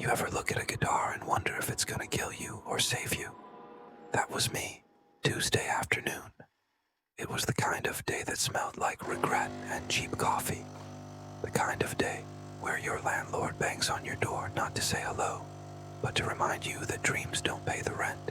You ever look at a guitar and wonder if it's gonna kill you or save you? That was me, Tuesday afternoon. It was the kind of day that smelled like regret and cheap coffee. The kind of day where your landlord bangs on your door not to say hello, but to remind you that dreams don't pay the rent.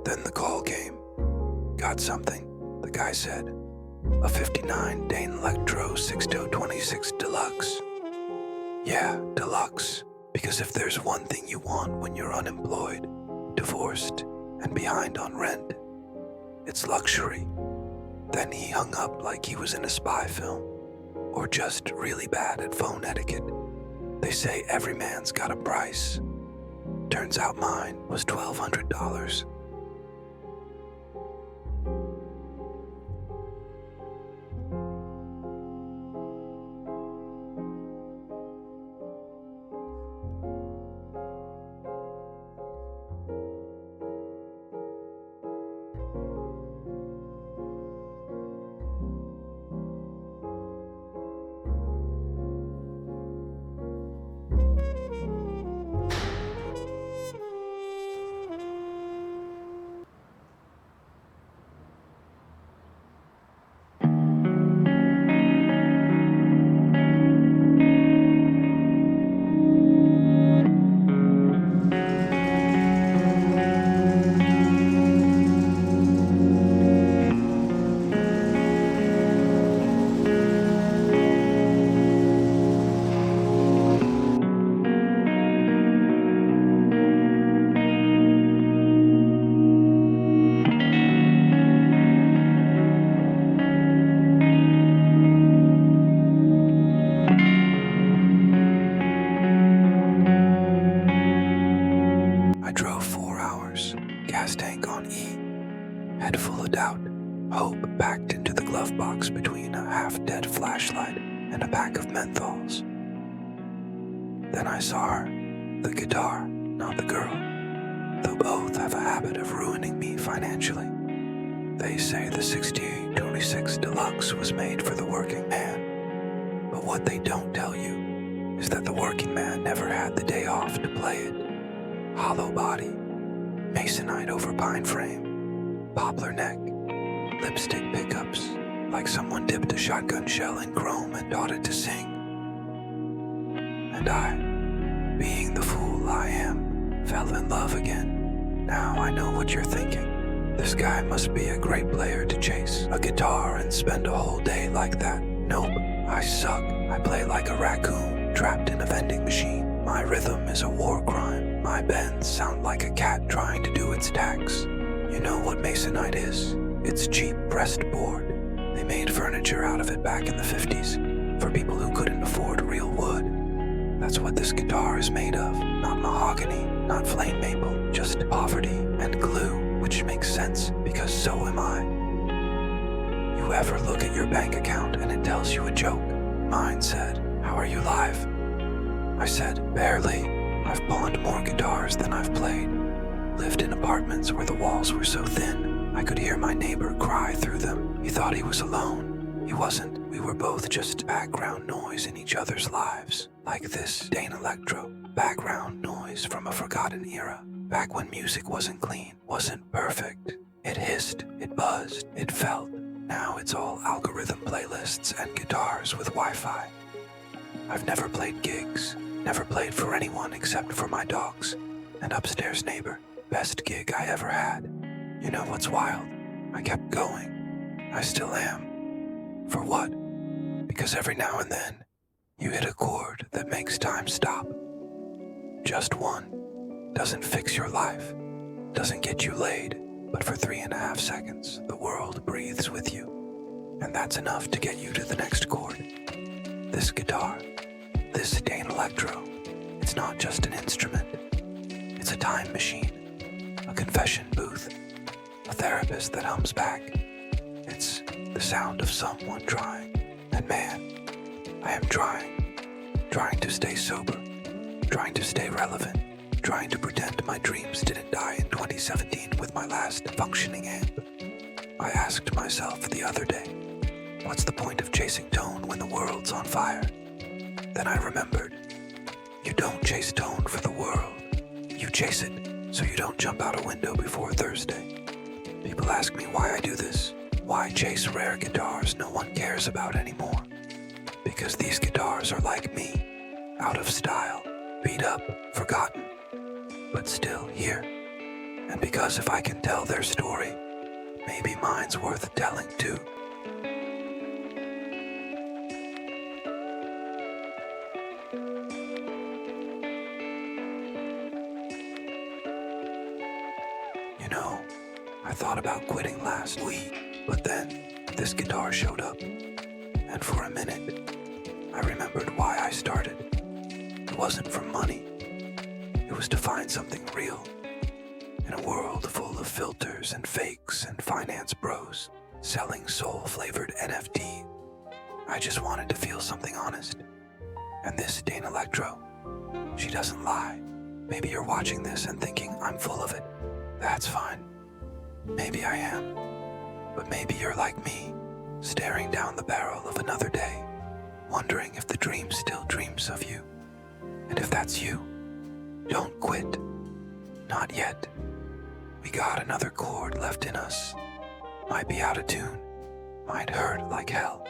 Then the call came. Got something, the guy said. A 59 Danelectro 6026 Deluxe. Yeah, Deluxe. Because if there's one thing you want when you're unemployed, divorced, and behind on rent, it's luxury. Then he hung up like he was in a spy film, or just really bad at phone etiquette. They say every man's got a price. Turns out mine was $1,200. I drove 4 hours, gas tank on E, head full of doubt, hope packed into the glove box between a half-dead flashlight and a pack of menthols. Then I saw her, the guitar, not the girl, though both have a habit of ruining me financially. They say the 6026 Deluxe was made for the working man, but what they don't tell you is that the working man never had the day off to play it. Hollow body, masonite over pine frame, poplar neck, lipstick pickups, like someone dipped a shotgun shell in chrome and taught it to sing. And I, being the fool I am, fell in love again. Now I know what you're thinking. This guy must be a great player to chase a guitar and spend a whole day like that. Nope, I suck. I play like a raccoon trapped in a vending machine. My rhythm is a war crime. My bends sound like a cat trying to do its tax. You know what masonite is? It's cheap pressed board. They made furniture out of it back in the 50s for people who couldn't afford real wood. That's what this guitar is made of. Not mahogany, not flame maple, just poverty and glue, which makes sense because so am I. You ever look at your bank account and it tells you a joke? Mine said, "How are you live?" I said, "Barely. I've pawned more guitars than I've played. Lived in apartments where the walls were so thin, I could hear my neighbor cry through them. He thought he was alone. He wasn't. We were both just background noise in each other's lives. Like this Danelectro, background noise from a forgotten era. Back when music wasn't clean, wasn't perfect. It hissed, it buzzed, it felt. Now it's all algorithm playlists and guitars with Wi-Fi. I've never played gigs. Never played for anyone except for my dogs and upstairs neighbor. Best gig I ever had. You know what's wild? I kept going. I still am. For what? Because every now and then, You hit a chord that makes time stop. Just one. Doesn't fix your life. Doesn't get you laid. But for 3.5 seconds, the world breathes with you. And that's enough to get you to the next chord. This guitar, this Danelectro, it's not just an instrument. It's a time machine, a confession booth, a therapist that hums back. It's the sound of someone trying. And man, I am trying to stay sober, trying to stay relevant, trying to pretend my dreams didn't die in 2017 with my last functioning amp. I asked myself the other day, what's the point of chasing tone when the world's on fire? Then I remembered, you don't chase tone for the world. You chase it so you don't jump out a window before Thursday. People ask me why I do this, why chase rare guitars no one cares about anymore. Because these guitars are like me, out of style, beat up, forgotten, but still here. And because if I can tell their story, maybe mine's worth telling too. You know, I thought about quitting last week, but then this guitar showed up. And for a minute, I remembered why I started. It wasn't for money. It was to find something real. In a world full of filters and fakes and finance bros selling soul-flavored NFT, I just wanted to feel something honest. And this Danelectro, she doesn't lie. Maybe you're watching this and thinking I'm full of it. That's fine. Maybe I am. But maybe you're like me, staring down the barrel of another day, wondering if the dream still dreams of you. And if that's you, don't quit. Not yet. We got another chord left in us. Might be out of tune, might hurt like hell,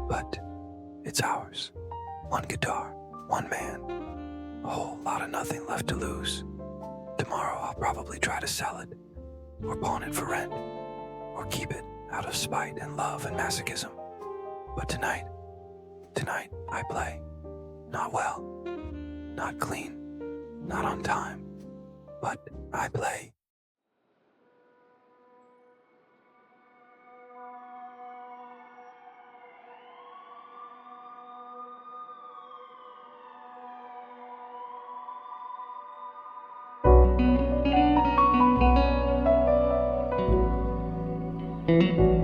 but it's ours. One guitar, one man, a whole lot of nothing left to lose. Tomorrow I'll probably try to sell it, or pawn it for rent, or keep it out of spite and love and masochism. But tonight I play. Not well, not clean, not on time, but I play. Thank you.